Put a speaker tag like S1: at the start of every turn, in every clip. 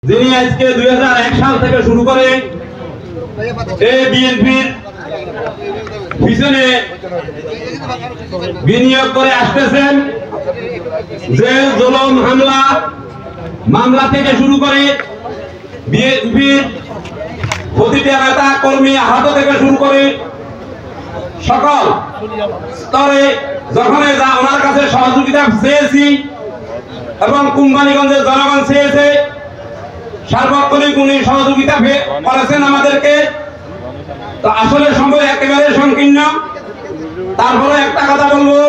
S1: যিনি আজকে 2001 সাল থেকে শুরু করে এই বিএনপির পিছনে বিনিয়োগ করে আসতেছেন, যে জুলুম হামলা মামলা থেকে শুরু করে বিএনপির প্রতিটা নেতা কর্মী আহত থেকে শুরু করে সকল স্তরে যখন ওনার কাছে সহযোগিতা চেয়েছি এবং কোম্পানিগঞ্জের জনগণ চেয়েছে, সার্বক্ষণিক উনি সহযোগিতা করেছেন আমাদেরকে। তো আসলে সময় একেবারে সংকীর্ণ। তারপরে একটা কথা বলবো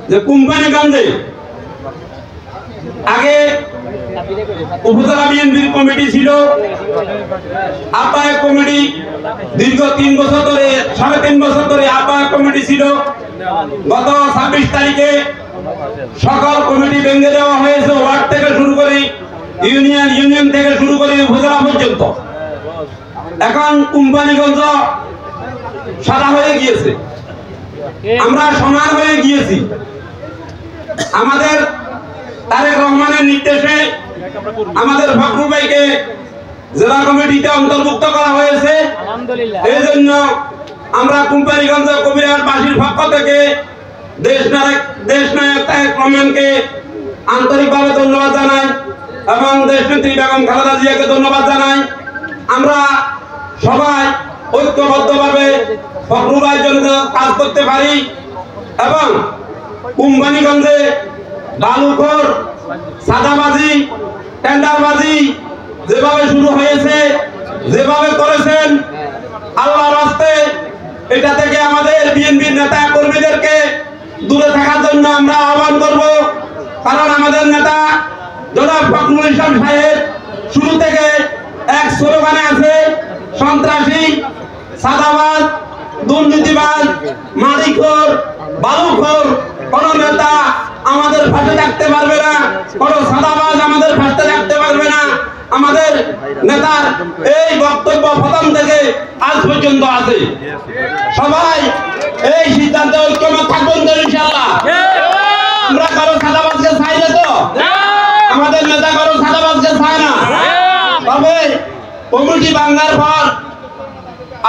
S1: যে কোম্পানিগঞ্জে আগে উপজেলা বিএনপির কমিটি ছিল, আহ্বায়ক কমিটি দীর্ঘ 3 বছর ধরে 3.5 বছর ধরে আহ্বায়ক কমিটি ছিল। গত 26 তারিখে সকল কমিটি ভেঙে দেওয়া হয়েছে, ওয়ার্ড থেকে শুরু করে ইউনিয়ন থেকে শুরু করে উপজেলা পর্যন্ত। এখন কোম্পানিগঞ্জ সাদা হয়ে গিয়েছে, আমরা সমান হয়ে গিয়েছি। আমাদের তারেক রহমানের নির্দেশে আমাদের ফখরুল ভাইকে জেলা কমিটিতে অন্তর্ভুক্ত করা হয়েছে। এই জন্য আমরা কোম্পানিগঞ্জ কবিরহাটবাসীর পক্ষ থেকে দেশ নায়ক তারেক রহমানকে আন্তরিকভাবে ধন্যবাদ জানাই এবং দেশনেত্রী বেগম খালেদা জিয়াকে ধন্যবাদ জানাই। আমরা সবাই ঐক্যবদ্ধভাবে ফখরুল ভাইয়ের জন্য কাজ করতে পারি এবং কোম্পানিগঞ্জে বালুখোর, সাদাবাজি, টেন্ডারবাজি যেভাবে শুরু হয়েছে, যেভাবে করেছেন, আল্লাহর রাস্তে এটা থেকে আমাদের বিএনপির নেতা কর্মীদেরকে দূরে থাকার জন্য আমরা আহ্বান করব। কারণ আমাদের নেতা জনাব ফখরুল ইসলাম সাহেব শুরু থেকে এক স্লোগানে আছে, সন্ত্রাসী, সাদাবাজ, দুর্নীতিবাজ, মালিকখোর, বালুখোর কোন নেতা আমাদের পাশে থাকতে পারবে না, কোন সাদাবাজ আমাদের পাশে থাকতে পারবে না। আমাদের নেতার এই বক্তব্য প্রথম থেকে আজ পর্যন্ত আছে। সবাই এই সিদ্ধান্তে ঐক্যমত থাকবেন তো ইনশাআল্লাহ। আমরা কারো সাদাবাজকে চাই না, তো আমাদের নেতা কারো সাদাবাজকে চায় না। তবে কমিটি ভাঙার পর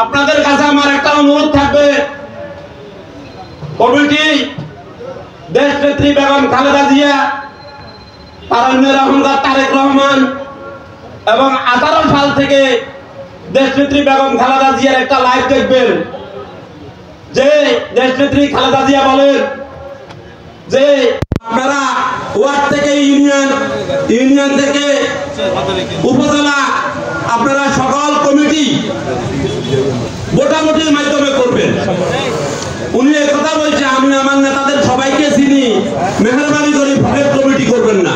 S1: আপনাদের কাছে আমার একটা অনুরোধ থাকবে, কমিটি দেশনেত্রী বেগম খালেদা জিয়া, তারুণ্যের অহংকার তারেক রহমান এবং 18 সাল থেকে দেশনেত্রী বেগম খালেদা জিয়ার একটা লাইভ দেখবেন, যে দেশনেত্রী খালেদা জিয়া বলেন যে আপনারা ওয়ার্ড থেকে ইউনিয়ন থেকে উপজেলা, আপনারা সকল কমিটি ভোটাভুটির মাধ্যমে করবেন। উনি এই কথা বলছে, আমি আমার নেতাদের সবাইকে চিনি, মেহরবানি করে ভোটের কমিটি করবেন না।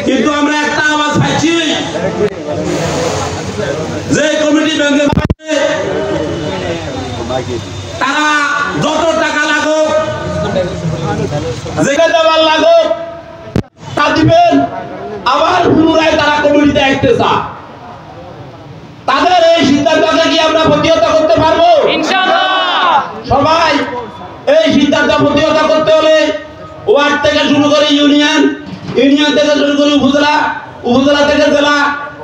S1: কিন্তু আমরা একটা আওয়াজ পাচ্ছি যে কমিটি ভেঙে তারা যত টাকা লাগুক, যেটা দেওয়ার লাগুক তা দিবেন, আবার পুনরায় তারা কমিটিতে আসতে চায়। তাদের এই সিদ্ধান্তকে কি আমরা প্রতিহত করতে পারবো? ইনশাআল্লাহ। সবাই এই সিদ্ধান্ত প্রতিহত করতে হলে ওয়ার্ড থেকে শুরু করে ইউনিয়ন থেকে শুরু করে উপজেলা থেকে জেলা,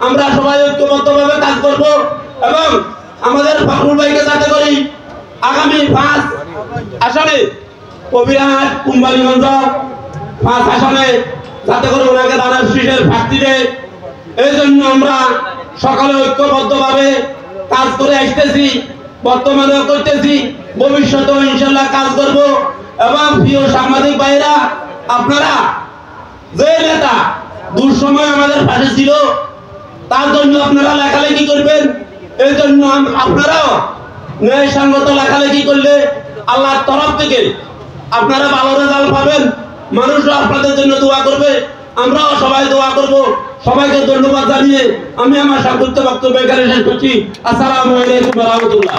S1: আমরা সবাই ঐক্যবদ্ধভাবে কাজ করব এবং আমাদের ফখরুল ভাইকে যাতে করি আগামী 5 আসনে কবিরহাট, কোম্পানিগঞ্জ 5 আসনে যাতে করে ওনাকে দানের শীষের প্রার্থী দেয়। এই জন্য আমরা সকলে ঐক্যবদ্ধভাবে কাজ করে আসতেছি, বর্তমানেও করতেছি, ভবিষ্যতেও ইনশাআল্লাহ কাজ করব। এবং প্রিয় সাংবাদিক ভাইরা, আপনারা যে নেতা দুঃসময় আমাদের পাশে ছিল, তার জন্য আপনারা লেখালেখি করবেন। এই জন্য আপনারাও ন্যায়সঙ্গত লেখালেখি করলে আল্লাহর তরফ থেকে আপনারা ভালো রেজাল্ট পাবেন, মানুষও আপনাদের জন্য দোয়া করবে, আমরাও সবাই দোয়া করব। সবাইকে ধন্যবাদ জানিয়ে আমি আমার সংক্ষিপ্ত বক্তব্য এখানে শেষ করছি। আসসালামু আলাইকুম ওয়া রাহমাতুল্লাহ।